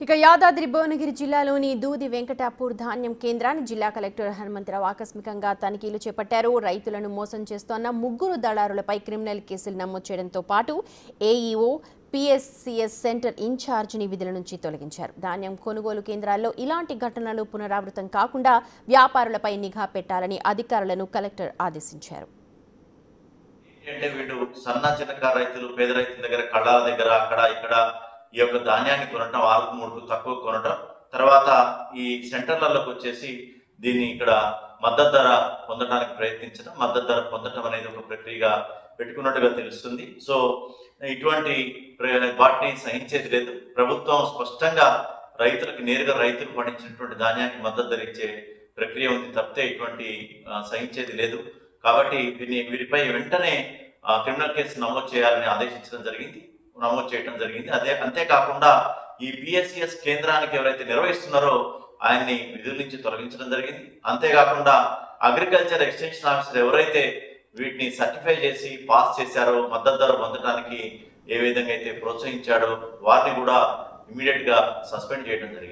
ఇక యాదాద్రి భువనగిరి జిల్లాలోని దూది వెంకటాపూర్ ధాన్యం కేంద్రాన్ని జిల్లా కలెక్టర్ హనుమంతరావు ఆకస్మికంగా తనిఖీలు చేపట్టారు. రైతులను మోసం చేస్తోన్న ముగ్గురు దళారులపై క్రిమినల్ కేసులు నమోదు చేయడంతో పాటు ఏఈఓ పిఎస్సిఎస్ సెంటర్ ఇన్ఛార్జిని విధుల నుంచి తొలగించారు. ధాన్యం కొనుగోలు కేంద్రాల్లో ఇలాంటి ఘటనలు పునరావృతం కాకుండా వ్యాపారులపై నిఘా పెట్టాలని అధికారులను కలెక్టర్ ఆదేశించారు. వీళ్ళు సన్న చిన్నకారు రైతులు పేద రైతుల దగ్గర కళ్ళాల దగ్గర అక్కడ ఇక్కడ ఈ యొక్క ధాన్యాన్ని కొనటం 6-3 తక్కువ కొనటం, తర్వాత ఈ సెంటర్లలోకి వచ్చేసి దీన్ని ఇక్కడ మద్దతు ధర పొందడానికి ప్రయత్నించడం, మద్దతు ధర పొందడం అనేది ఒక ప్రక్రియగా పెట్టుకున్నట్టుగా తెలుస్తుంది. సో ఇటువంటి వాటిని సహించేది లేదు. ప్రభుత్వం స్పష్టంగా రైతులకు నేరుగా రైతులు పండించినటువంటి ధాన్యానికి మద్దతు ధర ఇచ్చే ప్రక్రియ ఉంది తప్పితే ఇటువంటి సహించేది లేదు. కాబట్టి వీరిపై వెంటనే క్రిమినల్ కేసు నమోదు చేయాలని నమోదు చేయడం జరిగింది. అంతేకాకుండా ఈ పిఎస్సిఎస్ కేంద్రానికి ఎవరైతే నిర్వహిస్తున్నారో ఆయన్ని విధుల నుంచి తొలగించడం జరిగింది. అంతేకాకుండా అగ్రికల్చర్ ఎక్స్టెన్షన్ ఆఫీసర్ ఎవరైతే వీటిని సర్టిఫై చేసి పాస్ చేశారో, మద్దతు ధర పొందడానికి ఏ విధంగా అయితే ప్రోత్సహించాడో వారిని కూడా ఇమీడియట్ గా సస్పెండ్ చేయడం జరిగింది.